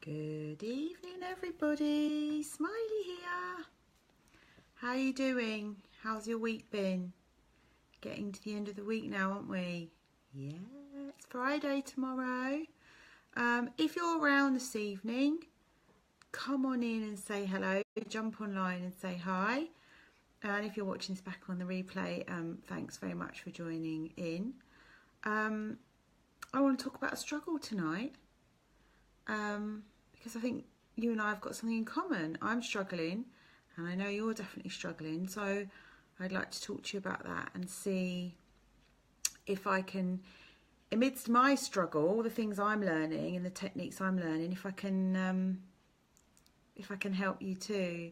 Good evening, everybody. Smiley here. How you doing? How's your week been? Getting to the end of the week now, aren't we? Yeah, it's Friday tomorrow. If you're around this evening, come on in and say hello. Jump online and say hi. And if you're watching this back on the replay, thanks very much for joining in. I want to talk about a struggle tonight. Because I think you and I have got something in common. I'm struggling, and I know you're definitely struggling. So I'd like to talk to you about that and see if I can, amidst my struggle, the things I'm learning and the techniques I'm learning, if I can help you too.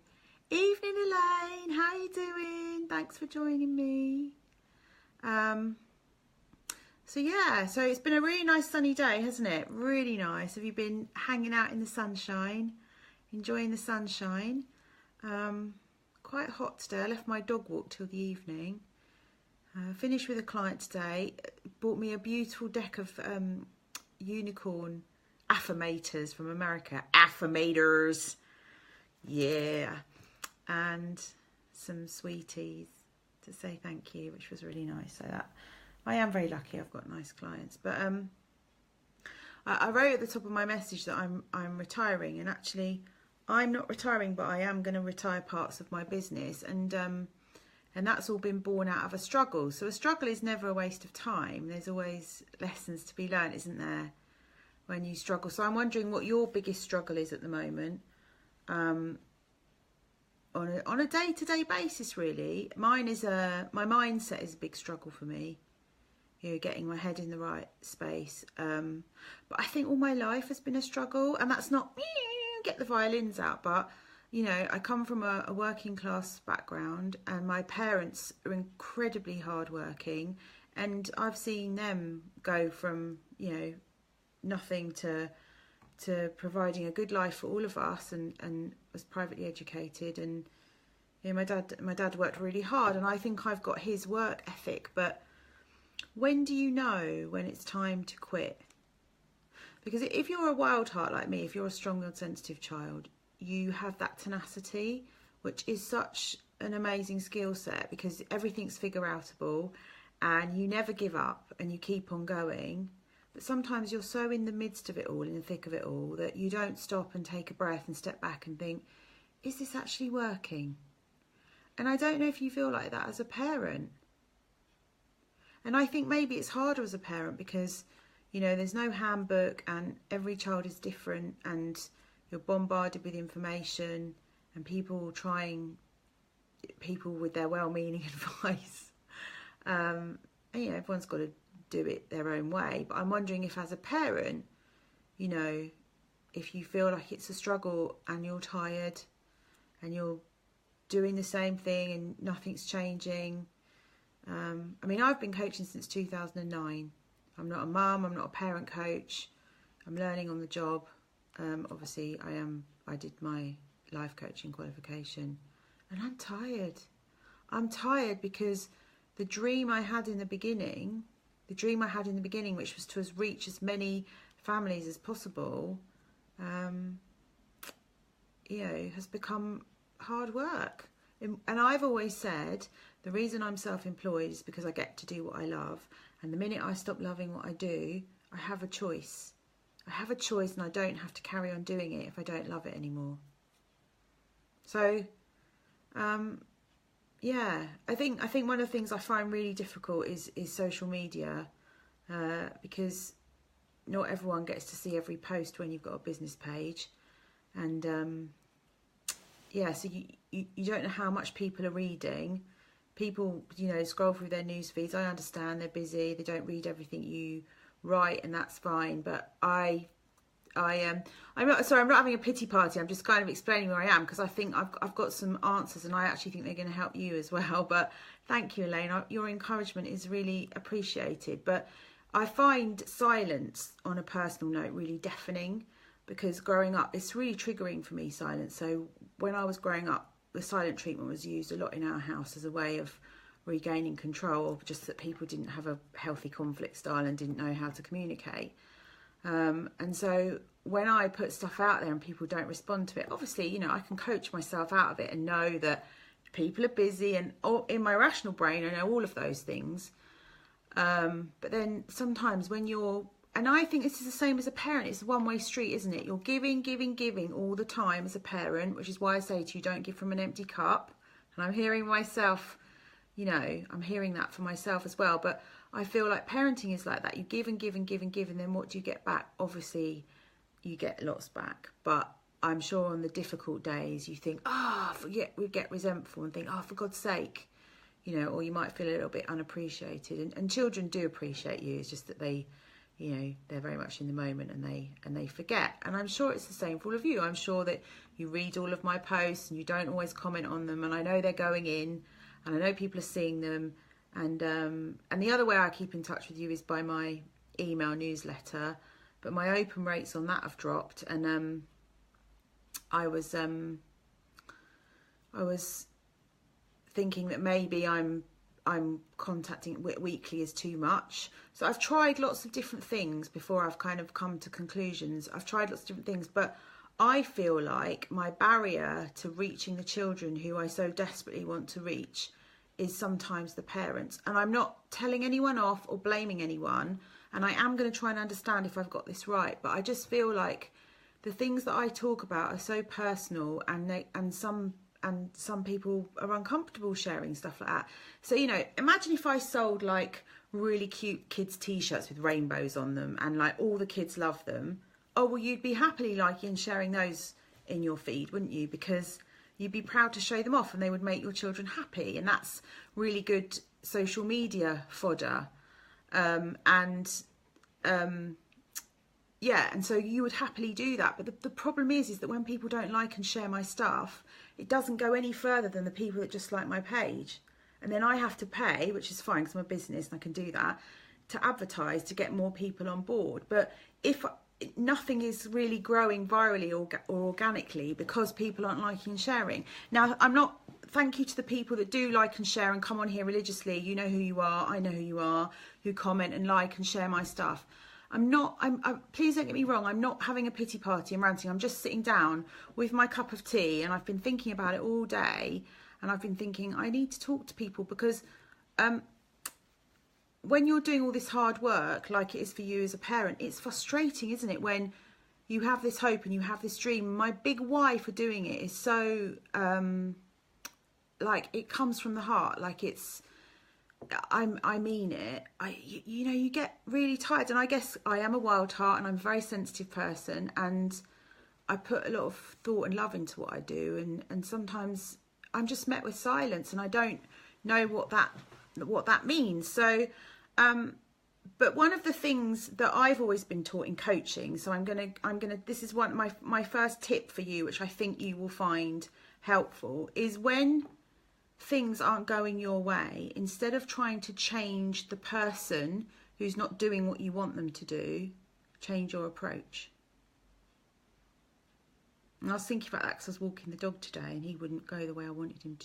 Evening, Elaine. How you doing? Thanks for joining me. So it's been a really nice sunny day, hasn't it? Really nice. Have you been hanging out in the sunshine, enjoying the sunshine? Quite hot today. I left my dog walk till the evening. Finished with a client today. Bought me a beautiful deck of unicorn affirmators from America. Affirmators. Yeah. And some sweeties to say thank you, which was really nice. So that I am very lucky. I've got nice clients. But I wrote at the top of my message that I'm retiring, and actually I'm not retiring, but I am going to retire parts of my business, and that's all been born out of a struggle. So a struggle is never a waste of time. There's always lessons to be learned, isn't there, when you struggle? So I'm wondering what your biggest struggle is at the moment, on a day-to-day basis, really. Mine is my mindset is a big struggle for me. You know, getting my head in the right space. But I think all my life has been a struggle, and that's not get the violins out, but you know, I come from a working class background, and my parents are incredibly hardworking, and I've seen them go from, you know, nothing to providing a good life for all of us, and was privately educated, and you know, my dad worked really hard, and I think I've got his work ethic. But when do you know when it's time to quit? Because if you're a wild heart like me, if you're a strong and sensitive child, you have that tenacity, which is such an amazing skill set, because everything's figure outable and you never give up and you keep on going. But sometimes you're so in the midst of it all, in the thick of it all, that you don't stop and take a breath and step back and think, is this actually working? And I don't know if you feel like that as a parent. And I think maybe it's harder as a parent because, you know, there's no handbook and every child is different, and you're bombarded with information and people with their well-meaning advice. And, you know, everyone's got to do it their own way. But I'm wondering if as a parent, you know, if you feel like it's a struggle and you're tired and you're doing the same thing and nothing's changing. I mean, I've been coaching since 2009. I'm not a mum, I'm not a parent coach. I'm learning on the job. Obviously, I did my life coaching qualification, and I'm tired. I'm tired because the dream I had in the beginning, which was to reach as many families as possible, you know, has become hard work. And I've always said the reason I'm self-employed is because I get to do what I love. And the minute I stop loving what I do, I have a choice. I have a choice, and I don't have to carry on doing it if I don't love it anymore. So, yeah, I think one of the things I find really difficult is social media, because not everyone gets to see every post when you've got a business page, and yeah, so you don't know how much people are reading. People, you know, scroll through their news feeds. I understand they're busy, they don't read everything you write, and that's fine. But I'm not having a pity party. I'm just kind of explaining where I am, because I think I've got some answers, and I actually think they're going to help you as well. But thank you, Elaine. Your encouragement is really appreciated. But I find silence on a personal note really deafening, because growing up, it's really triggering for me, silence. So when I was growing up, the silent treatment was used a lot in our house as a way of regaining control, or just that people didn't have a healthy conflict style and didn't know how to communicate. And so when I put stuff out there and people don't respond to it, obviously, you know, I can coach myself out of it and know that people are busy, and in my rational brain, I know all of those things. But then sometimes when you're, and I think this is the same as a parent, it's a one-way street, isn't it? You're giving all the time as a parent, which is why I say to you, don't give from an empty cup. And I'm hearing myself, you know, I'm hearing that for myself as well. But I feel like parenting is like that. You give and give and give and give, and then what do you get back? Obviously, you get lots back. But I'm sure on the difficult days, you think, we get resentful and think, for God's sake, you know, or you might feel a little bit unappreciated. And children do appreciate you. It's just that they, you know, they're very much in the moment and they forget. And I'm sure it's the same for all of you. I'm sure that you read all of my posts and you don't always comment on them. And I know they're going in, and I know people are seeing them. And the other way I keep in touch with you is by my email newsletter. But my open rates on that have dropped. And I was thinking that maybe I'm contacting weekly is too much. So I've tried lots of different things before I've kind of come to conclusions. I've tried lots of different things, but I feel like my barrier to reaching the children who I so desperately want to reach is sometimes the parents. And I'm not telling anyone off or blaming anyone, and I am going to try and understand if I've got this right, but I just feel like the things that I talk about are so personal, and some people are uncomfortable sharing stuff like that. So, you know, imagine if I sold like really cute kids t-shirts with rainbows on them, and like all the kids love them. Oh, well, you'd be happily liking and sharing those in your feed, wouldn't you? Because you'd be proud to show them off, and they would make your children happy. And that's really good social media fodder. Yeah, and so you would happily do that. But the problem is that when people don't like and share my stuff, it doesn't go any further than the people that just like my page. And then I have to pay, which is fine because I'm a business and I can do that, to advertise to get more people on board. But if nothing is really growing virally or organically because people aren't liking and sharing. Now, thank you to the people that do like and share and come on here religiously. You know who you are, I know who you are, who comment and like and share my stuff. Please don't get me wrong, I'm not having a pity party and ranting. I'm just sitting down with my cup of tea, and I've been thinking about it all day, and I've been thinking I need to talk to people because when you're doing all this hard work, like it is for you as a parent, it's frustrating, isn't it? When you have this hope and you have this dream. My big why for doing it is so, like, it comes from the heart. Like, I mean it. You know, you get really tired, and I guess I am a wild heart, and I'm a very sensitive person, and I put a lot of thought and love into what I do, and sometimes I'm just met with silence, and I don't know what that means. So, but one of the things that I've always been taught in coaching, so I'm gonna. This is my first tip for you, which I think you will find helpful, is when things aren't going your way, instead of trying to change the person who's not doing what you want them to do, change your approach. And I was thinking about that because I was walking the dog today, and he wouldn't go the way I wanted him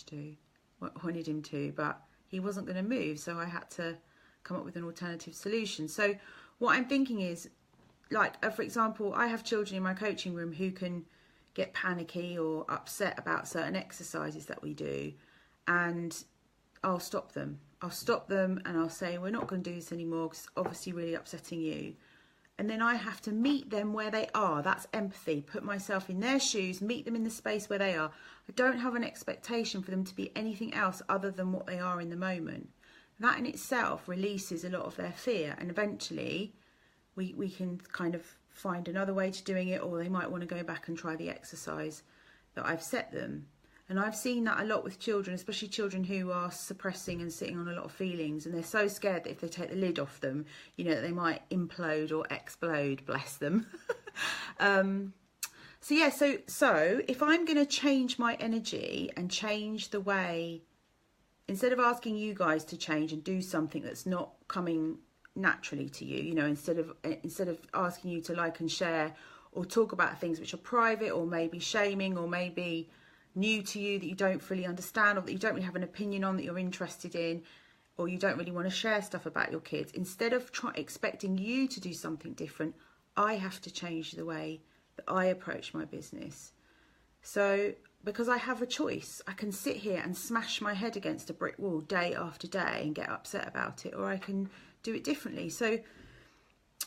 to, but he wasn't going to move, so I had to come up with an alternative solution. So what I'm thinking is, like, for example, I have children in my coaching room who can get panicky or upset about certain exercises that we do, and I'll stop them. And I'll say, we're not going to do this anymore because it's obviously really upsetting you. And then I have to meet them where they are. That's empathy. Put myself in their shoes, meet them in the space where they are. I don't have an expectation for them to be anything else other than what they are in the moment. That in itself releases a lot of their fear, and eventually we can kind of find another way to doing it, or they might want to go back and try the exercise that I've set them. And I've seen that a lot with children, especially children who are suppressing and sitting on a lot of feelings, and they're so scared that if they take the lid off them, you know, they might implode or explode, bless them. So if I'm going to change my energy and change the way, instead of asking you guys to change and do something that's not coming naturally to you, you know, instead of asking you to like and share or talk about things which are private or maybe shaming or maybe new to you that you don't fully understand or that you don't really have an opinion on that you're interested in, or you don't really want to share stuff about your kids, instead of expecting you to do something different, I have to change the way that I approach my business. So because I have a choice, I can sit here and smash my head against a brick wall day after day and get upset about it, or I can do it differently. So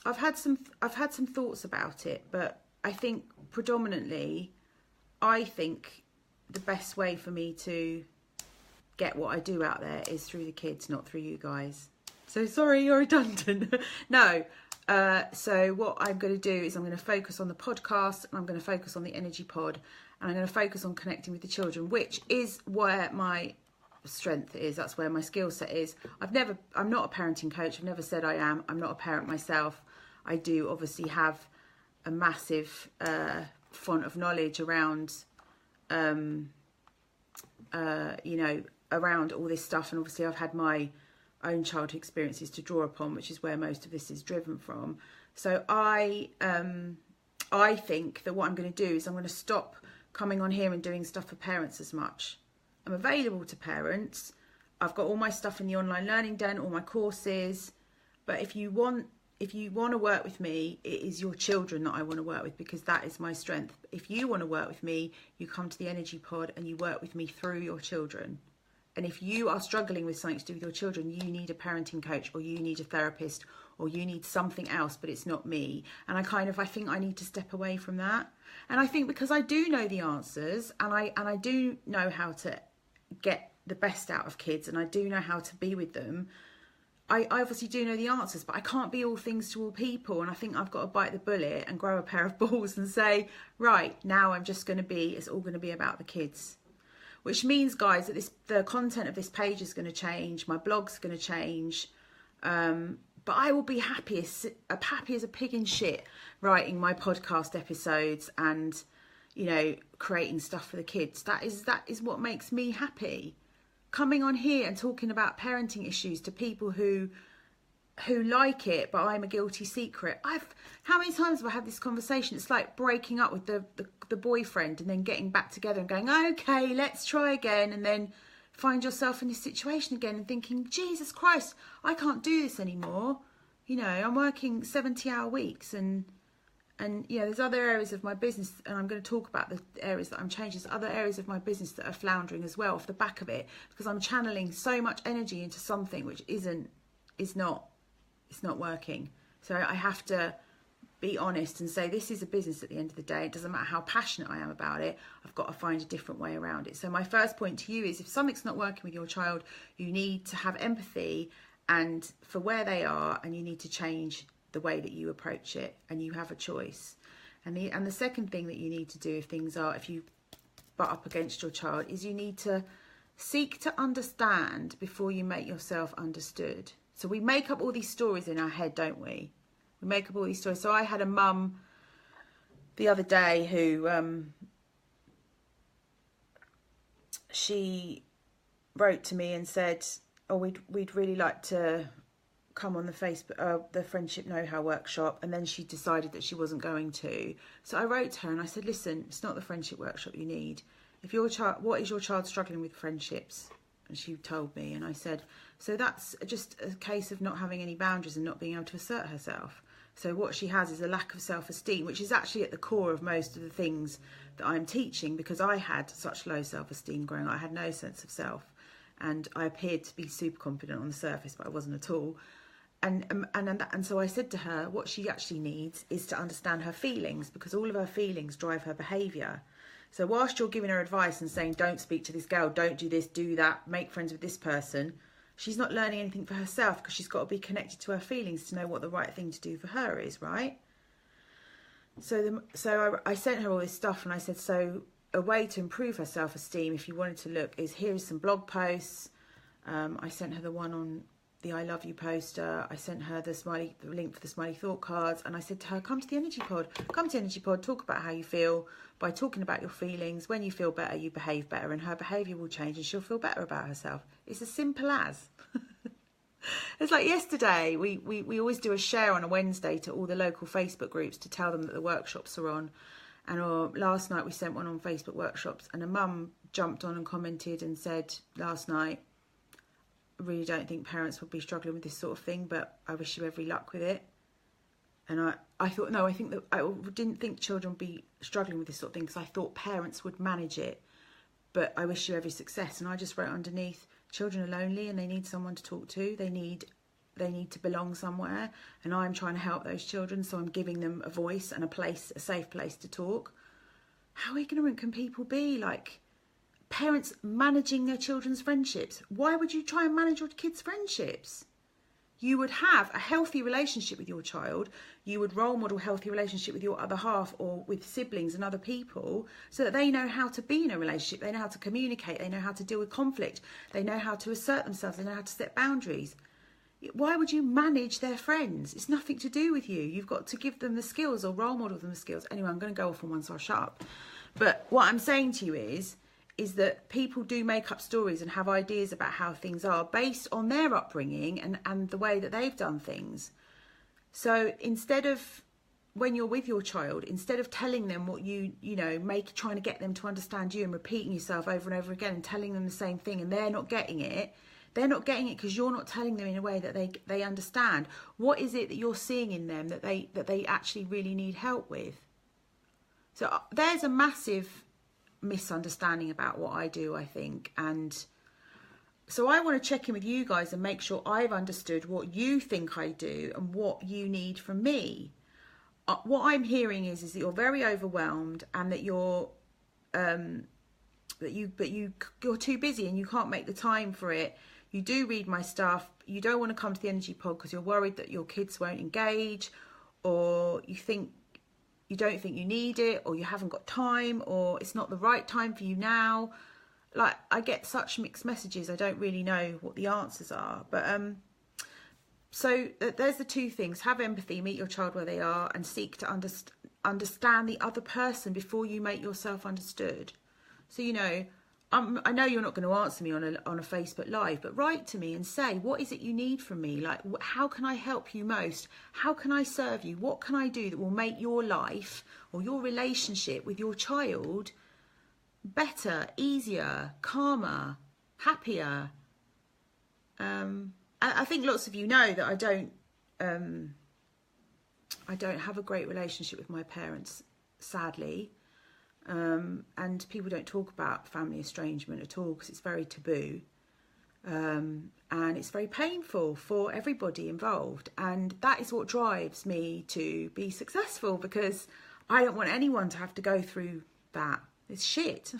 I've had some thoughts about it, but I think predominantly, I think the best way for me to get what I do out there is through the kids, not through you guys. So sorry, you're redundant. No. So what I'm going to do is I'm going to focus on the podcast, and I'm going to focus on the energy pod, and I'm going to focus on connecting with the children, which is where my strength is. That's where my skill set is. I'm not a parenting coach. I've never said I am. I'm not a parent myself. I do obviously have a massive font of knowledge around, around all this stuff. And obviously I've had my own childhood experiences to draw upon, which is where most of this is driven from. So I think that what I'm going to do is I'm going to stop coming on here and doing stuff for parents as much. I'm available to parents. I've got all my stuff in the online learning den, all my courses. But if you want to work with me, it is your children that I want to work with, because that is my strength. If you want to work with me, you come to the Energy Pod and you work with me through your children. And if you are struggling with something to do with your children, you need a parenting coach, or you need a therapist, or you need something else, but it's not me. And I think I need to step away from that. And I think because I do know the answers, and I do know how to get the best out of kids, and I do know how to be with them, I obviously do know the answers, but I can't be all things to all people. And I think I've got to bite the bullet and grow a pair of balls and say, right, now it's all going to be about the kids. Which means, guys, that the content of this page is going to change. My blog's going to change. But I will be happy as a pig in shit writing my podcast episodes and, creating stuff for the kids. That is what makes me happy. Coming on here and talking about parenting issues to people who like it, but I'm a guilty secret. How many times have I had this conversation? It's like breaking up with the boyfriend and then getting back together and going, okay, let's try again, and then find yourself in this situation again and thinking, Jesus Christ, I can't do this anymore. I'm working 70-hour weeks, and there's other areas of my business, and I'm going to talk about the areas that I'm changing. There's other areas of my business that are floundering as well off the back of it, because I'm channeling so much energy into something which it's not working. So I have to be honest and say, this is a business at the end of the day. It doesn't matter how passionate I am about it. I've got to find a different way around it. So my first point to you is, if something's not working with your child, you need to have empathy and for where they are, and you need to change the way that you approach it, and you have a choice. And the second thing that you need to do if you butt up against your child, is you need to seek to understand before you make yourself understood. So we make up all these stories in our head, don't we? We make up all these stories. So I had a mum the other day who she wrote to me and said, oh, we'd really like to come on the Facebook, the Friendship Know-How workshop, and then she decided that she wasn't going to. So I wrote to her and I said, listen, it's not the friendship workshop you need. What is your child struggling with friendships? And she told me, and I said, so that's just a case of not having any boundaries and not being able to assert herself. So what she has is a lack of self-esteem, which is actually at the core of most of the things that I'm teaching, because I had such low self-esteem growing up. I had no sense of self, and I appeared to be super confident on the surface, but I wasn't at all. And so I said to her, what she actually needs is to understand her feelings, because all of her feelings drive her behaviour. So whilst you're giving her advice and saying, don't speak to this girl, don't do this, do that, make friends with this person, she's not learning anything for herself, because she's got to be connected to her feelings to know what the right thing to do for her is, right? So I sent her all this stuff, and I said, so a way to improve her self-esteem, if you wanted to look, is here's some blog posts. I sent her the one on the I love you poster. I sent her the link for the smiley thought cards, and I said to her, come to the Energy Pod. Come to the Energy Pod, talk about how you feel. By talking about your feelings, when you feel better, you behave better, and her behaviour will change and she'll feel better about herself. It's as simple as. It's like yesterday, we always do a share on a Wednesday to all the local Facebook groups to tell them that the workshops are on. And last night we sent one on Facebook workshops, and a mum jumped on and commented and said last night, I really don't think parents would be struggling with this sort of thing, but I wish you every luck with it. And I thought, no, I think that I didn't think children would be struggling with this sort of thing, because I thought parents would manage it. But I wish you every success. And I just wrote underneath, children are lonely and they need someone to talk to. They need to belong somewhere. And I'm trying to help those children. So I'm giving them a voice and a place, a safe place to talk. How ignorant can people be? Like, parents managing their children's friendships. Why would you try and manage your kids' friendships? You would have a healthy relationship with your child. You would role model healthy relationship with your other half or with siblings and other people, so that they know how to be in a relationship. They know how to communicate. They know how to deal with conflict. They know how to assert themselves. They know how to set boundaries. Why would you manage their friends? It's nothing to do with you. You've got to give them the skills or role model them the skills. Anyway, I'm going to go off on one, so I'll shut up. But what I'm saying to you is that people do make up stories and have ideas about how things are based on their upbringing and the way that they've done things. So instead of, when you're with your child, instead of telling them what trying to get them to understand you and repeating yourself over and over again and telling them the same thing, and they're not getting it because you're not telling them in a way that they understand. What is it that you're seeing in them that they actually really need help with? So there's a massive misunderstanding about what I do, I think. And so I want to check in with you guys and make sure I've understood what you think I do and what you need from me. What I'm hearing is that you're very overwhelmed, and that you're you're too busy and you can't make the time for it. You do read my stuff. You don't want to come to the energy pod because you're worried that your kids won't engage, or you don't think you need it, or you haven't got time, or it's not the right time for you now. Like, I get such mixed messages. I don't really know what the answers are. But so there's the two things. Have empathy, meet your child where they are, and seek to understand the other person before you make yourself understood. So, I know you're not going to answer me on a Facebook Live, but write to me and say, what is it you need from me? Like, how can I help you most? How can I serve you? What can I do that will make your life or your relationship with your child better, easier, calmer, happier? I think lots of you know that I don't have a great relationship with my parents, sadly. And people don't talk about family estrangement at all because it's very taboo, and it's very painful for everybody involved. And that is what drives me to be successful, because I don't want anyone to have to go through that. It's shit,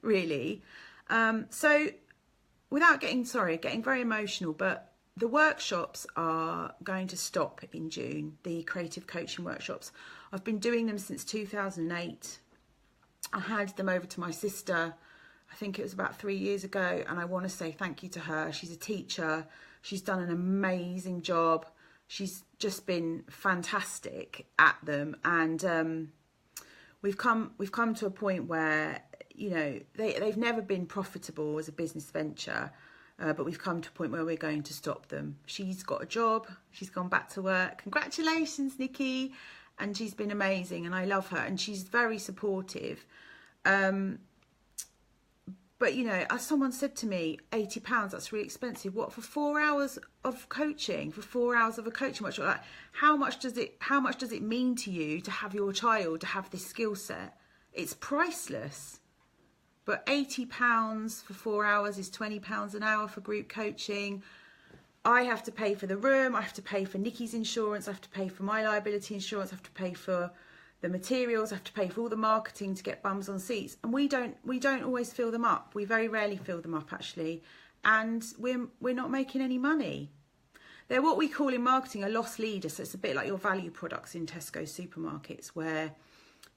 really. So without getting very emotional, but the workshops are going to stop in June, the creative coaching workshops. I've been doing them since 2008. I handed them over to my sister, I think it was about 3 years ago, and I want to say thank you to her. She's a teacher. She's done an amazing job. She's just been fantastic at them, and we've come to a point where they've never been profitable as a business venture, but we've come to a point where we're going to stop them. She's got a job. She's gone back to work. Congratulations, Nikki. And she's been amazing, and I love her, and she's very supportive. But as someone said to me, £80, that's really expensive. What, for 4 hours of coaching, for 4 hours of a coaching workshop? Like, how much does it mean to you to have your child to have this skill set? It's priceless. But £80 for 4 hours is £20 an hour for group coaching. I have to pay for the room, I have to pay for Nikki's insurance, I have to pay for my liability insurance, I have to pay for the materials, I have to pay for all the marketing to get bums on seats. And we don't always fill them up. We very rarely fill them up, actually. And we're not making any money. They're what we call in marketing a loss leader. So it's a bit like your value products in Tesco supermarkets, where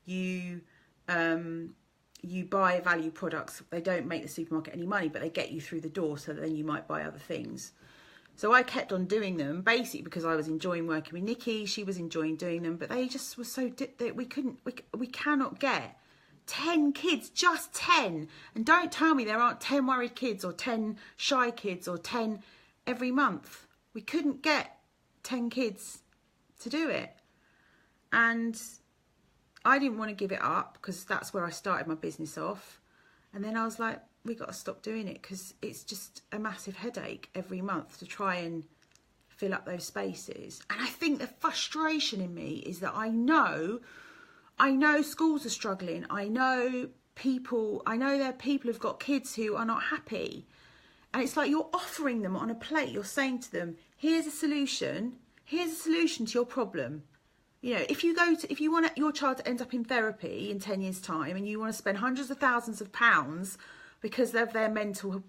you buy value products. They don't make the supermarket any money, but they get you through the door, so that then you might buy other things. So I kept on doing them, basically because I was enjoying working with Nikki. She was enjoying doing them, but they just were so we cannot get 10 kids, just 10. And don't tell me there aren't 10 worried kids or 10 shy kids or 10 every month. We couldn't get 10 kids to do it. And I didn't want to give it up, because that's where I started my business off. And then I was like, we got to stop doing it, because it's just a massive headache every month to try and fill up those spaces. And I think the frustration in me is that I know schools are struggling. I know there are people who've got kids who are not happy. And it's like you're offering them on a plate. You're saying to them, here's a solution. Here's a solution to your problem. You know, if you want your child to end up in therapy in 10 years' time and you want to spend hundreds of thousands of pounds because of their mental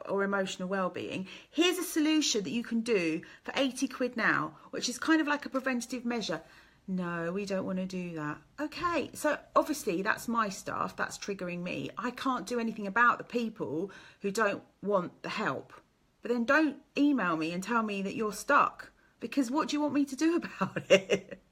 or emotional well-being, here's a solution that you can do for 80 quid now, which is kind of like a preventative measure. No, we don't want to do that. Okay, so obviously that's my stuff, that's triggering me. I can't do anything about the people who don't want the help. But then don't email me and tell me that you're stuck, because what do you want me to do about it?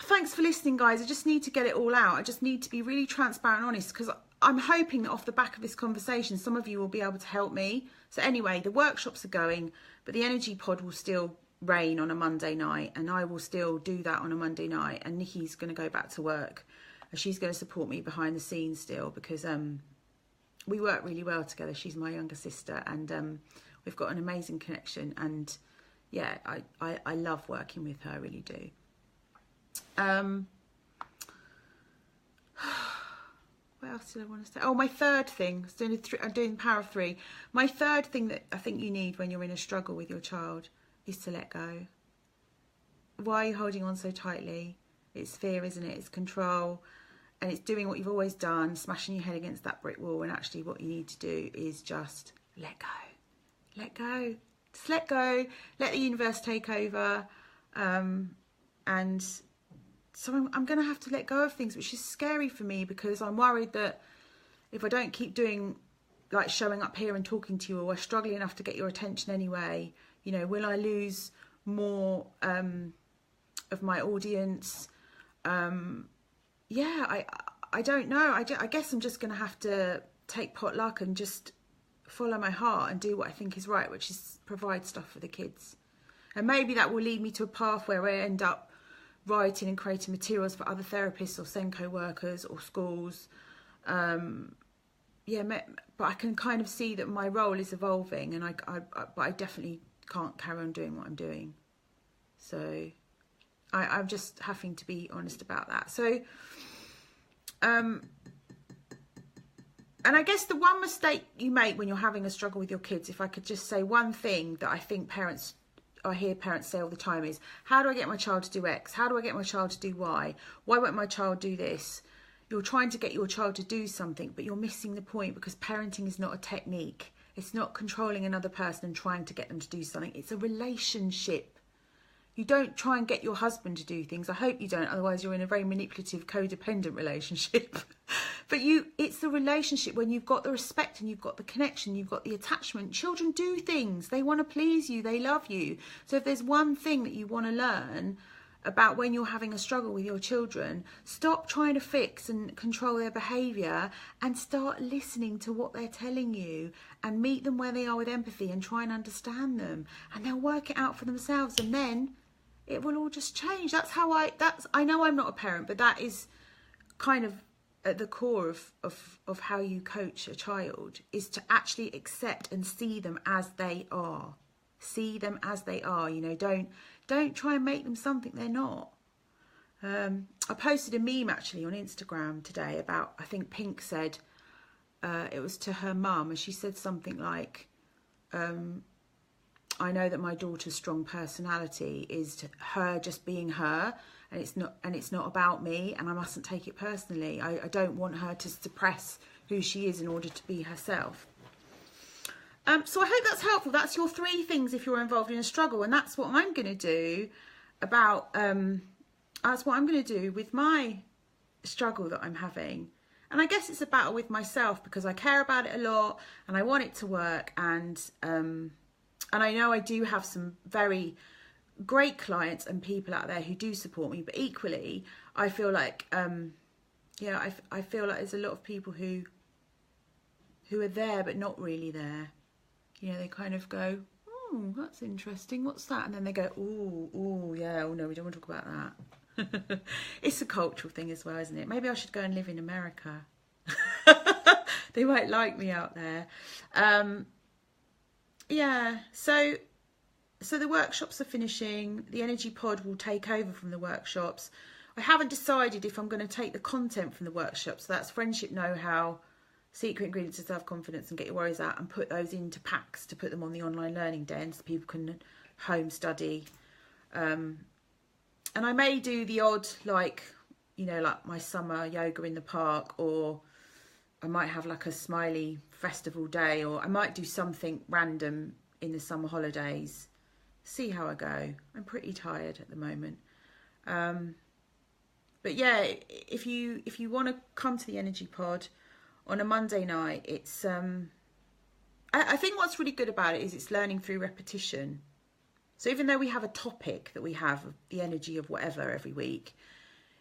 Thanks for listening, guys. I just need to get it all out. I just need to be really transparent and honest, because I'm hoping that off the back of this conversation, some of you will be able to help me. So anyway, the workshops are going, but the energy pod will still reign on a Monday night, and I will still do that on a Monday night, and Nikki's going to go back to work, and she's going to support me behind the scenes still, because we work really well together. She's my younger sister, and we've got an amazing connection, and yeah, I love working with her, I really do. What else did I want to say? Oh, my third thing, I'm doing power of 3. My third thing that I think you need when you're in a struggle with your child is to let go. Why are you holding on so tightly? It's fear, isn't it? It's control, and it's doing what you've always done, smashing your head against that brick wall. And actually what you need to do is just let go. Let go. Just let go. Let the universe take over. And so I'm going to have to let go of things, which is scary for me, because I'm worried that if I don't keep doing, like showing up here and talking to you, or struggling enough to get your attention anyway, you know, will I lose more of my audience? Yeah, I don't know. I guess I'm just going to have to take potluck and just follow my heart and do what I think is right, which is provide stuff for the kids. And maybe that will lead me to a path where I end up writing and creating materials for other therapists or Senko workers or schools. Yeah, but I can kind of see that my role is evolving, and but I definitely can't carry on doing what I'm doing. So I'm just having to be honest about that. So, and I guess the one mistake you make when you're having a struggle with your kids, if I could just say one thing that I think I hear parents say all the time, is, how do I get my child to do X? How do I get my child to do Y? Why won't my child do this? You're trying to get your child to do something, but you're missing the point, because parenting is not a technique. It's not controlling another person and trying to get them to do something. It's a relationship. You don't try and get your husband to do things. I hope you don't, otherwise you're in a very manipulative, codependent relationship. But it's the relationship when you've got the respect and you've got the connection, you've got the attachment. Children do things. They want to please you. They love you. So if there's one thing that you want to learn about when you're having a struggle with your children, stop trying to fix and control their behaviour and start listening to what they're telling you, and meet them where they are with empathy and try and understand them, and they'll work it out for themselves, and then it will all just change. I know I'm not a parent, but that is kind of at the core of how you coach a child, is to actually accept and see them as they are. See them as they are, you know, don't try and make them something they're not. I posted a meme actually on Instagram today about, I think Pink said, it was to her mum, and she said something like, I know that my daughter's strong personality is her just being her, and it's not about me, and I mustn't take it personally. I don't want her to suppress who she is in order to be herself. So I hope that's helpful. That's your 3 things if you're involved in a struggle, and that's what I'm going to do about. That's what I'm going to do with my struggle that I'm having. And I guess it's a battle with myself, because I care about it a lot and I want it to work. And I know I do have some very great clients and people out there who do support me, but equally I feel like yeah, I feel like there's a lot of people who are there but not really there. You know, they kind of go, oh, that's interesting, what's that? And then they go, oh yeah, oh no, we don't want to talk about that. It's a cultural thing as well, isn't it? Maybe I should go and live in America. They might like me out there. Yeah, so so the workshops are finishing. The Energy Pod will take over from the workshops. I haven't decided if I'm going to take the content from the workshops. So that's Friendship Know-How, Secret Ingredients of Self-Confidence and Get Your Worries Out, and put those into packs to put them on the online learning den so people can home study. And I may do the odd, like, you know, like my summer yoga in the park, or I might have like a smiley festival day, or I might do something random in the summer holidays. See how I go. I'm pretty tired at the moment. But yeah, if you want to come to the Energy Pod on a Monday night, it's I think what's really good about it is it's learning through repetition. So even though we have a topic that we have, the energy of whatever every week,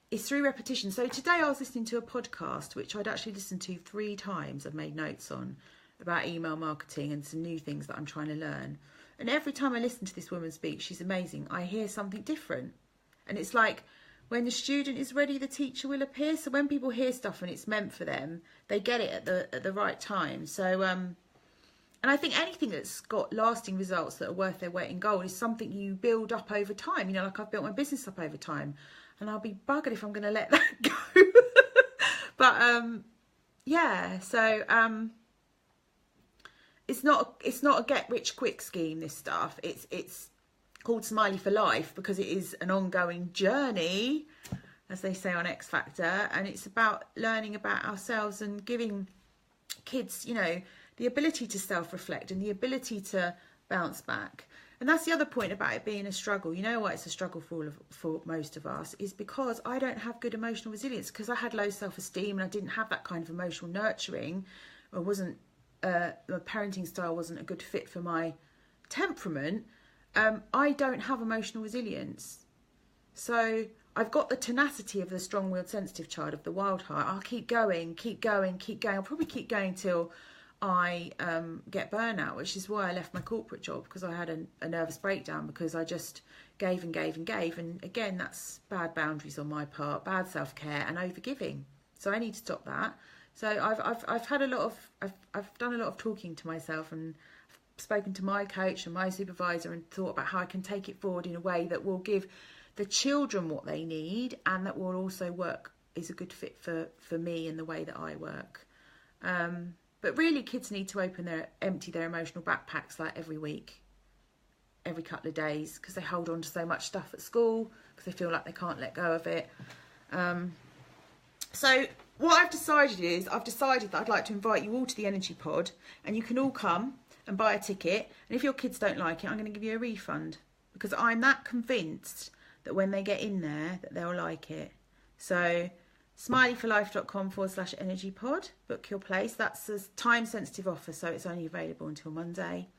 it's through repetition. So today I was listening to a podcast, which I'd actually listened to 3 times. I've made notes on about email marketing and some new things that I'm trying to learn. And every time I listen to this woman speak, she's amazing. I hear something different. And it's like, when the student is ready, the teacher will appear. So when people hear stuff and it's meant for them, they get it at the right time. So, and I think anything that's got lasting results that are worth their weight in gold is something you build up over time. You know, like I've built my business up over time, and I'll be buggered if I'm going to let that go. But yeah, so it's not a get rich quick scheme. This stuff, it's called Smiley for Life because it is an ongoing journey, as they say on X Factor, and it's about learning about ourselves and giving kids, you know, the ability to self-reflect and the ability to bounce back. And that's the other point about it being a struggle. You know why it's a struggle for most of us is because I don't have good emotional resilience, because I had low self-esteem and I didn't have that kind of emotional nurturing, or wasn't my parenting style wasn't a good fit for my temperament. I don't have emotional resilience. So I've got the tenacity of the strong-willed sensitive child, of the wild heart. I'll keep going, keep going, keep going. I'll probably keep going till I get burnout, which is why I left my corporate job, because I had a nervous breakdown, because I just gave and gave and gave. And again, that's bad boundaries on my part, bad self-care and overgiving. So I need to stop that. So I've had a lot of, I've done a lot of talking to myself, and spoken to my coach and my supervisor and thought about how I can take it forward in a way that will give the children what they need, and that will also work, is a good fit for me and the way that I work. But really, kids need to empty their emotional backpacks like every week, every couple of days, because they hold on to so much stuff at school because they feel like they can't let go of it. So what I've decided that I'd like to invite you all to the Energy Pod, and you can all come and buy a ticket, and if your kids don't like it, I'm going to give you a refund, because I'm that convinced that when they get in there that they'll like it. So smileyforlife.com/energypod, book your place. That's a time sensitive offer, so it's only available until Monday.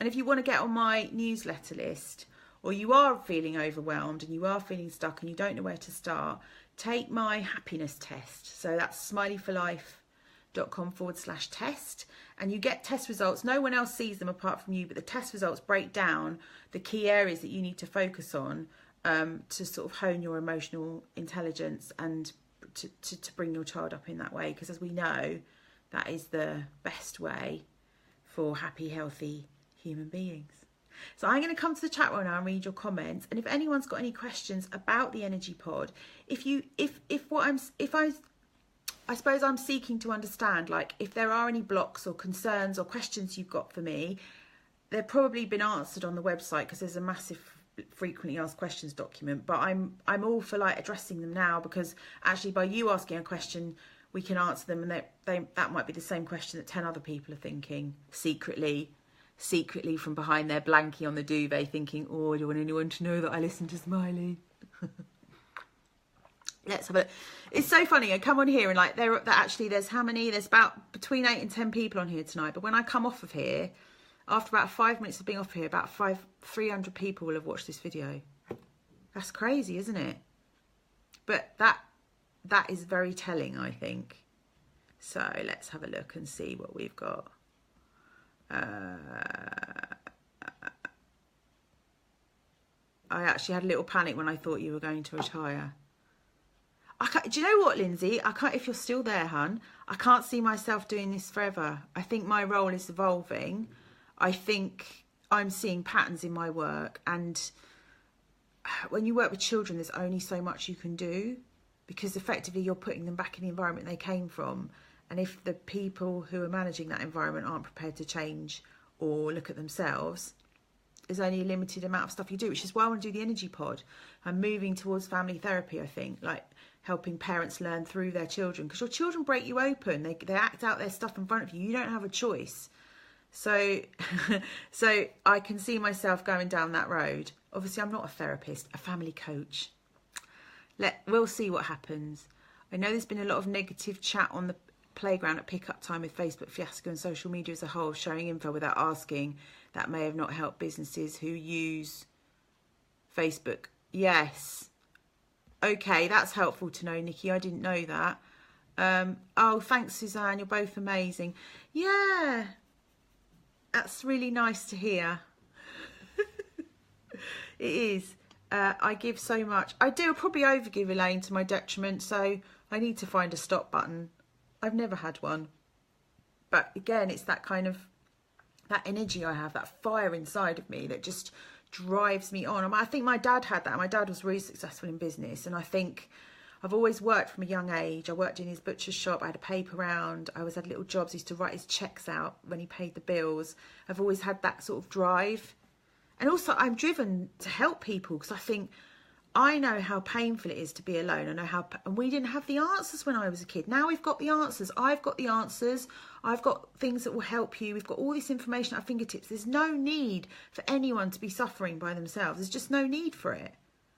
And if you want to get on my newsletter list, or you are feeling overwhelmed and you are feeling stuck and you don't know where to start, take my happiness test. So that's smileyforlife.com/test, and you get test results. No one else sees them apart from you, but the test results break down the key areas that you need to focus on to sort of hone your emotional intelligence and to bring your child up in that way, because as we know, that is the best way for happy, healthy human beings. So I'm going to come to the chat room now and read your comments, and if anyone's got any questions about the Energy Pod, I suppose I'm seeking to understand, like, if there are any blocks or concerns or questions you've got for me, they've probably been answered on the website, because there's a massive frequently asked questions document. But I'm all for like addressing them now, because actually by you asking a question, we can answer them, and that might be the same question that 10 other people are thinking secretly from behind their blankie on the duvet, thinking, oh, I don't want anyone to know that I listen to Smiley. Let's have a. It's so funny. I come on here and like there's how many? There's about between 8 and 10 people on here tonight. But when I come off of here, after about 5 minutes of being off here, about 300 people will have watched this video. That's crazy, isn't it? But that is very telling, I think. So let's have a look and see what we've got. I actually had a little panic when I thought you were going to retire. Do you know what, Lindsay? I can't. If you're still there, hun, I can't see myself doing this forever. I think my role is evolving. I think I'm seeing patterns in my work, and when you work with children, there's only so much you can do, because effectively you're putting them back in the environment they came from. And if the people who are managing that environment aren't prepared to change or look at themselves, there's only a limited amount of stuff you do, which is why I want to do the energy pod. I'm moving towards family therapy, I think, like helping parents learn through their children, because your children break you open. They act out their stuff in front of you. You don't have a choice. So I can see myself going down that road. Obviously, I'm not a therapist, a family coach. We'll see what happens. I know there's been a lot of negative chat on the playground at pickup time with Facebook fiasco and social media as a whole, showing info without asking. That may have not helped businesses who use Facebook. Yes. Okay, that's helpful to know, Nikki. I didn't know that. Oh, thanks, Suzanne. You're both amazing. Yeah. That's really nice to hear. It is. I give so much. I do probably overgive, Elaine, to my detriment, so I need to find a stop button. I've never had one. But again, it's that kind of, that energy I have, that fire inside of me that just drives me on. I think my dad had that. My dad was really successful in business, and I think I've always worked from a young age. I worked in his butcher's shop. I had a paper round. I always had little jobs. I used to write his checks out when he paid the bills. I've always had that sort of drive. And also I'm driven to help people, because I think I know how painful it is to be alone. I know how, and we didn't have the answers when I was a kid. Now we've got the answers. I've got the answers. I've got things that will help you. We've got all this information at our fingertips. There's no need for anyone to be suffering by themselves. There's just no need for it.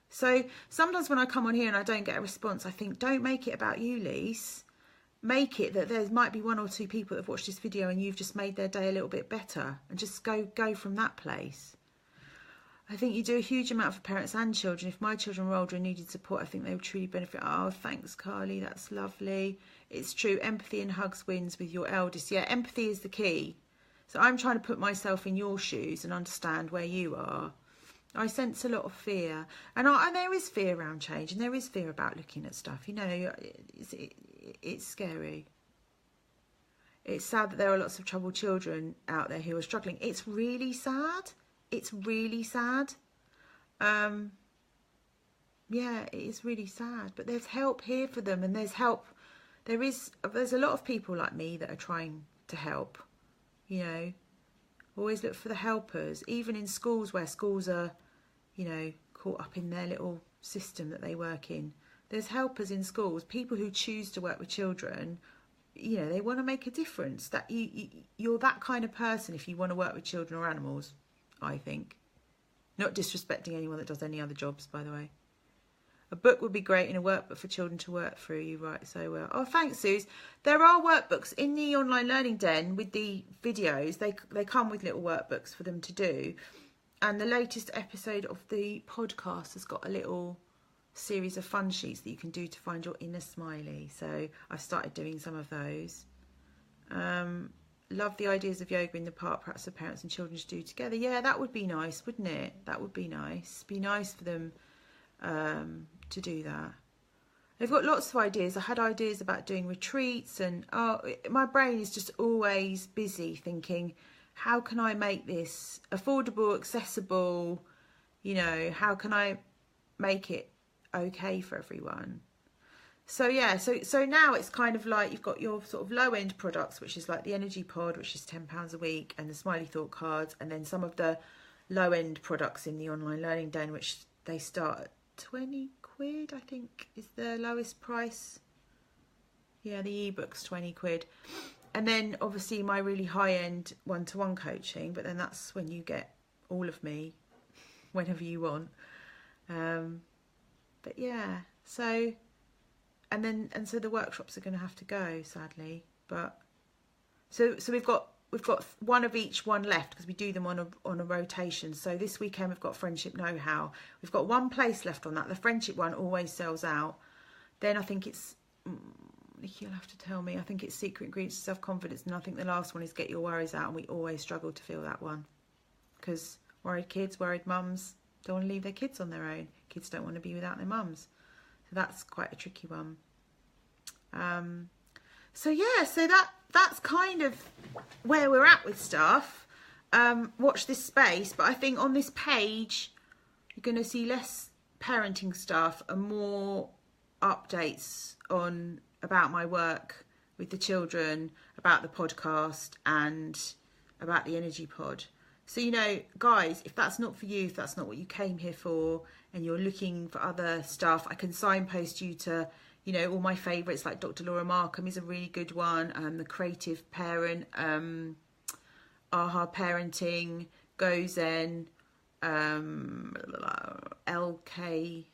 So sometimes when I come on here and I don't get a response, I think, don't make it about you, Lise. Make it that there might be one or two people that have watched this video and you've just made their day a little bit better, and just go from that place. I think you do a huge amount for parents and children. If my children were older and needed support, I think they would truly benefit. Oh, thanks, Carly. That's lovely. It's true. Empathy and hugs wins with your eldest. Yeah, empathy is the key. So I'm trying to put myself in your shoes and understand where you are. I sense a lot of fear. And there is fear around change, and there is fear about looking at stuff. You know, it's scary. It's sad that there are lots of troubled children out there who are struggling. It's really sad. It's really sad. Yeah, it is really sad. But there's help here for them, and there's help. There's a lot of people like me that are trying to help. You know, always look for the helpers. Even in schools, where schools are, you know, caught up in their little system that they work in. There's helpers in schools. People who choose to work with children. You know, they want to make a difference. That you're that kind of person if you want to work with children or animals. I think. Not disrespecting anyone that does any other jobs, by the way. A book would be great, in a workbook for children to work through. You write so well. Oh, thanks, Suze. There are workbooks in the online learning den with the videos. They come with little workbooks for them to do. And the latest episode of the podcast has got a little series of fun sheets that you can do to find your inner smiley. So I've started doing some of those. Love the ideas of yoga in the park, perhaps for parents and children to do together. Yeah, that would be nice, wouldn't it? That would be nice. Be nice for them to do that. They've got lots of ideas. I had ideas about doing retreats, and my brain is just always busy thinking, how can I make this affordable, accessible? You know, how can I make it okay for everyone? So yeah, so now it's kind of like you've got your sort of low end products, which is like the energy pod, which is £10 a week, and the smiley thought cards, and then some of the low end products in the online learning den, which they start at 20 quid, I think is the lowest price. Yeah, the ebook's 20 quid. And then obviously my really high end one-to-one coaching, but then that's when you get all of me whenever you want. But yeah, so so the workshops are going to have to go, sadly. But so we've got one of each one left, because we do them on a rotation. So this weekend we've got Friendship Know-How. We've got one place left on that. The friendship one always sells out. Then I think it's Nikki, you'll have to tell me. I think it's Secret Ingredients to Self-Confidence, and I think the last one is Get Your Worries Out, and we always struggle to fill that one, because worried kids, worried mums don't want to leave their kids on their own. Kids don't want to be without their mums. So that's quite a tricky one. So yeah, so that's kind of where we're at with stuff. watch this space. But I think on this page, you're going to see less parenting stuff and more updates on about my work with the children, about the podcast, and about the energy pod. So, you know, guys, if that's not for you, if that's not what you came here for, and you're looking for other stuff, I can signpost you to, you know, all my favourites, like Dr. Laura Markham is a really good one, The Creative Parent, Aha Parenting, Gozen, LK,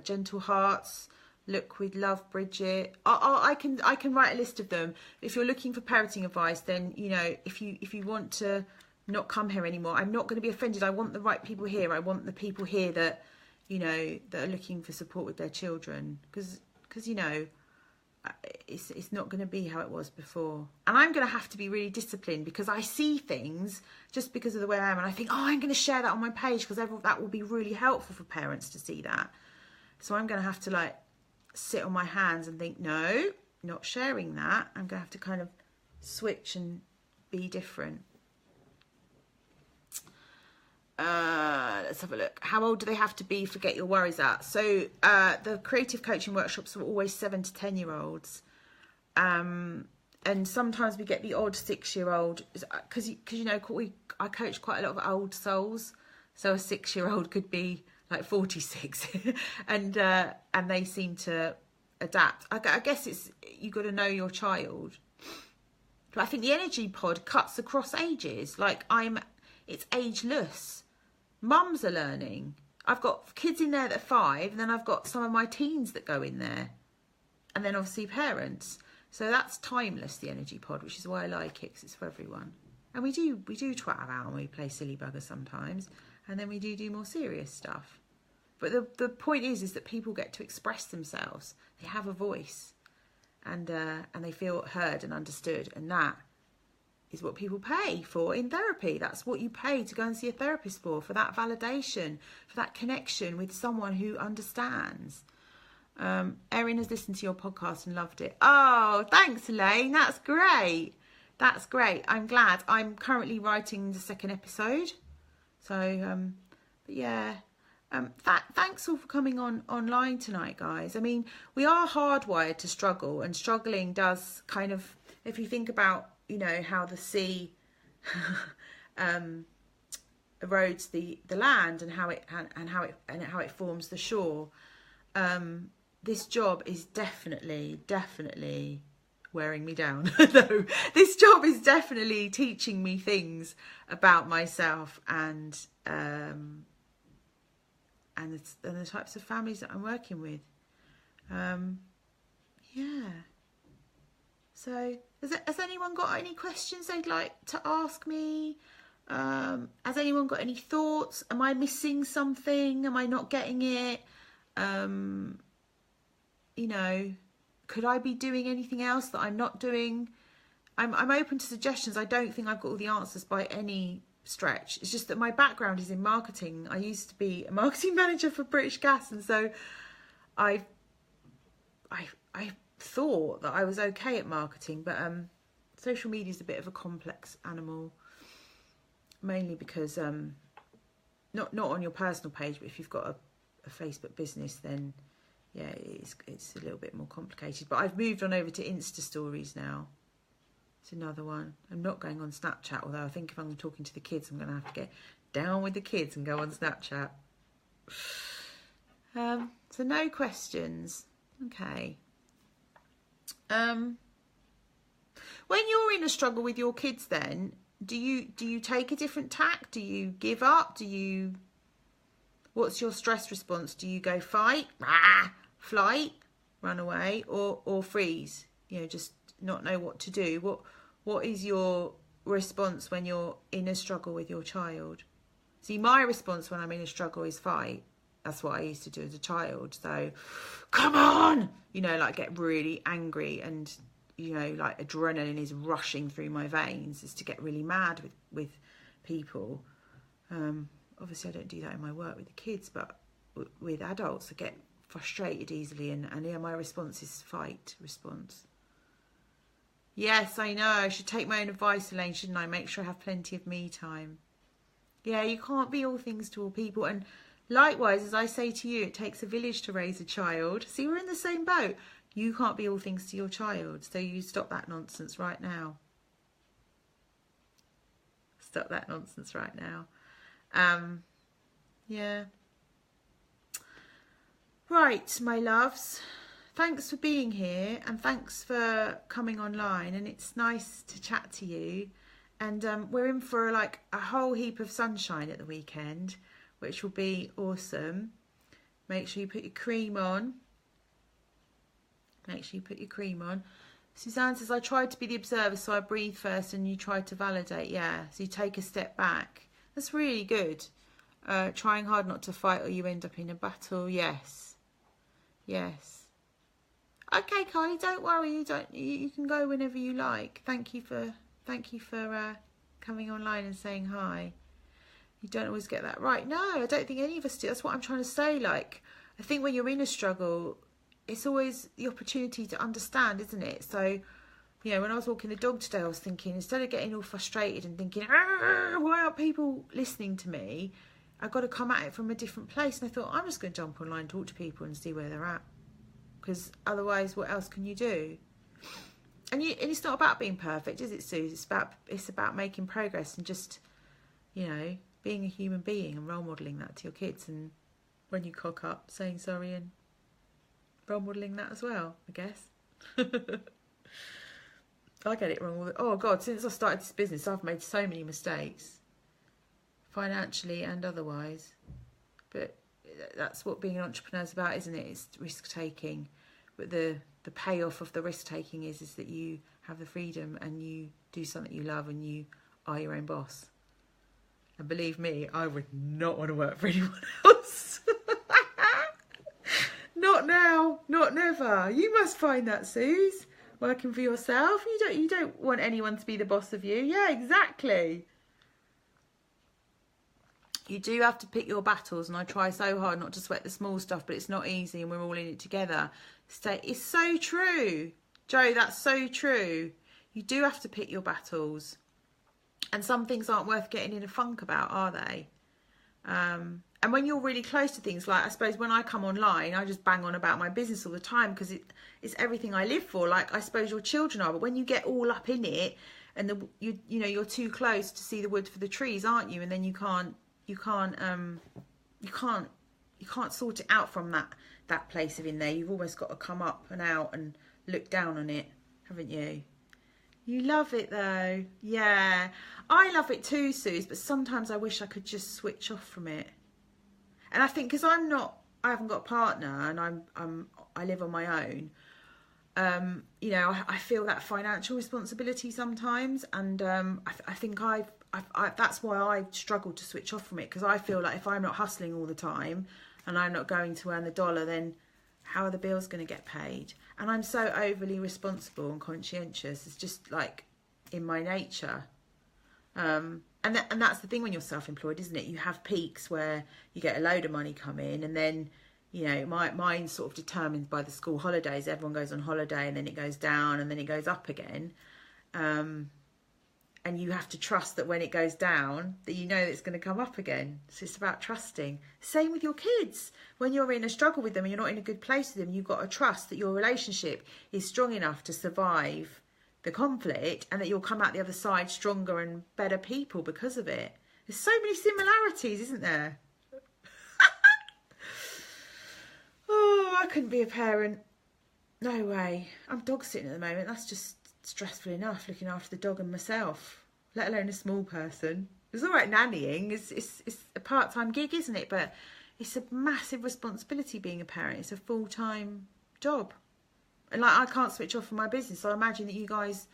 Gentle Hearts, Look with Love, Bridget. I can write a list of them. If you're looking for parenting advice, then, you know, if you want to not come here anymore, I'm not going to be offended. I want the right people here. I want the people here that, you know, that are looking for support with their children, because you know, it's not going to be how it was before. And I'm going to have to be really disciplined, because I see things just because of the way I am, and I think, oh, I'm going to share that on my page because that will be really helpful for parents to see that. So I'm going to have to like sit on my hands and think, no, not sharing that. I'm going to have to kind of switch and be different. Let's have a look. How old do they have to be for Get Your Worries Out? So the creative coaching workshops are always 7 to 10 year olds, and sometimes we get the odd 6-year-old, because you know, I coach quite a lot of old souls, so a 6-year-old could be like 46 and they seem to adapt. I guess you got to know your child. But I think the energy pod cuts across ages. Like it's ageless. Mums are learning. I've got kids in there that are 5, and then I've got some of my teens that go in there, and then obviously parents. So that's timeless, the energy pod, which is why I like it, because it's for everyone. And we do twat about, and we play silly bugger sometimes, and then we do more serious stuff. But the point is that people get to express themselves. They have a voice, and they feel heard and understood, and that is what people pay for in therapy. That's what you pay to go and see a therapist for that validation, for that connection with someone who understands. Erin has listened to your podcast and loved it. Oh, thanks, Elaine. That's great. That's great. I'm glad. I'm currently writing the 2nd episode. So, but yeah. Thanks all for coming online tonight, guys. I mean, we are hardwired to struggle, and struggling does kind of, if you think about, you know, how the sea erodes the land, and how it forms the shore. This job is definitely wearing me down. No, this job is definitely teaching me things about myself and the types of families that I'm working with. Yeah. So, has anyone got any questions they'd like to ask me? Has anyone got any thoughts? Am I missing something? Am I not getting it? You know, could I be doing anything else that I'm not doing? I'm open to suggestions. I don't think I've got all the answers by any stretch. It's just that my background is in marketing. I used to be a marketing manager for British Gas, and so I thought that I was okay at marketing, but social media is a bit of a complex animal, mainly because not on your personal page, but if you've got a Facebook business, then yeah, it's a little bit more complicated. But I've moved on over to Insta stories now. It's another one. I'm not going on Snapchat, although I think if I'm talking to the kids, I'm going to have to get down with the kids and go on Snapchat. So no questions. Okay. When you're in a struggle with your kids, then do you take a different tack? Do you give up? What's your stress response? Do you go fight, flight, run away, or freeze? You know, just not know what to do. What is your response when you're in a struggle with your child? See, my response when I'm in a struggle is fight. That's what I used to do as a child. So, come on! You know, like get really angry, and, you know, like adrenaline is rushing through my veins, is to get really mad with people. Obviously, I don't do that in my work with the kids, but with adults, I get frustrated easily. And yeah, my response is fight response. Yes, I know. I should take my own advice, Elaine, shouldn't I? Make sure I have plenty of me time. Yeah, you can't be all things to all people. And likewise, as I say to you, it takes a village to raise a child. See, we're in the same boat. You can't be all things to your child. So you stop that nonsense right now. Stop that nonsense right now. Yeah. Right, my loves. Thanks for being here and thanks for coming online. And it's nice to chat to you. And we're in for like a whole heap of sunshine at the weekend, which will be awesome. Make sure you put your cream on. Make sure you put your cream on. Suzanne says, I tried to be the observer, so I breathe first and you try to validate. Yeah, so you take a step back. That's really good. Trying hard not to fight or you end up in a battle. Yes. Yes. Okay, Kylie, don't worry. You can go whenever you like. Thank you for coming online and saying hi. You don't always get that right. No, I don't think any of us do. That's what I'm trying to say. Like, I think when you're in a struggle, it's always the opportunity to understand, isn't it? So, you know, when I was walking the dog today, I was thinking, instead of getting all frustrated and thinking, why aren't people listening to me? I've got to come at it from a different place. And I thought, I'm just going to jump online, talk to people and see where they're at. Because otherwise, what else can you do? And it's not about being perfect, is it, Sue? It's about making progress and just, you know, being a human being and role modelling that to your kids. And when you cock up, saying sorry and role modelling that as well, I guess. I get it wrong. Oh, God, since I started this business, I've made so many mistakes. Financially and otherwise. But that's what being an entrepreneur is about, isn't it? It's risk-taking. But the payoff of the risk-taking is that you have the freedom and you do something you love and you are your own boss. And believe me, I would not want to work for anyone else. Not now, not never. You must find that, Suze. Working for yourself. You don't want anyone to be the boss of you. Yeah, exactly. You do have to pick your battles, and I try so hard not to sweat the small stuff, but it's not easy and we're all in it together. It's so true. Joe, that's so true. You do have to pick your battles. And some things aren't worth getting in a funk about, are they? And when you're really close to things, like I suppose when I come online, I just bang on about my business all the time because it's everything I live for. Like I suppose your children are, but when you get all up in it and you're too close to see the wood for the trees, aren't you? And then you can't sort it out from that place of in there. You've almost got to come up and out and look down on it, haven't you? You love it though. Yeah, I love it too, Suze, but sometimes I wish I could just switch off from it. And I think because I haven't got a partner and I live on my own, I feel that financial responsibility sometimes, and I think that's why I struggle to switch off from it, because I feel like if I'm not hustling all the time and I'm not going to earn the dollar, then how are the bills going to get paid? And I'm so overly responsible and conscientious. It's just like in my nature. And that's the thing when you're self-employed, isn't it? You have peaks where you get a load of money come in, and then, you know, mine's sort of determined by the school holidays. Everyone goes on holiday and then it goes down and then it goes up again. And you have to trust that when it goes down, that you know that it's going to come up again. So it's about trusting. Same with your kids. When you're in a struggle with them and you're not in a good place with them, you've got to trust that your relationship is strong enough to survive the conflict and that you'll come out the other side stronger and better people because of it. There's so many similarities, isn't there? Oh, I couldn't be a parent. No way. I'm dog sitting at the moment. That's just stressful enough, looking after the dog and myself, let alone a small person. It's all right nannying. It's a part-time gig, isn't it? But it's a massive responsibility being a parent. It's a full-time job. And like, I can't switch off from my business. So I imagine that you guys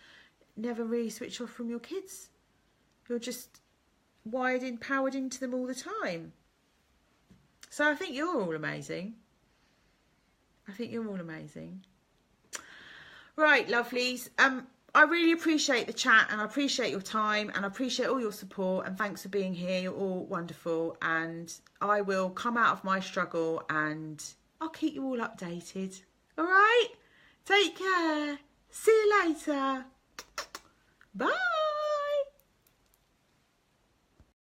never really switch off from your kids. You're just wired in, powered into them all the time. So I think you're all amazing. I think you're all amazing. Right, lovelies. I really appreciate the chat, and I appreciate your time, and I appreciate all your support, and thanks for being here. You're all wonderful, and I will come out of my struggle and I'll keep you all updated. All right? Take care. See you later. Bye.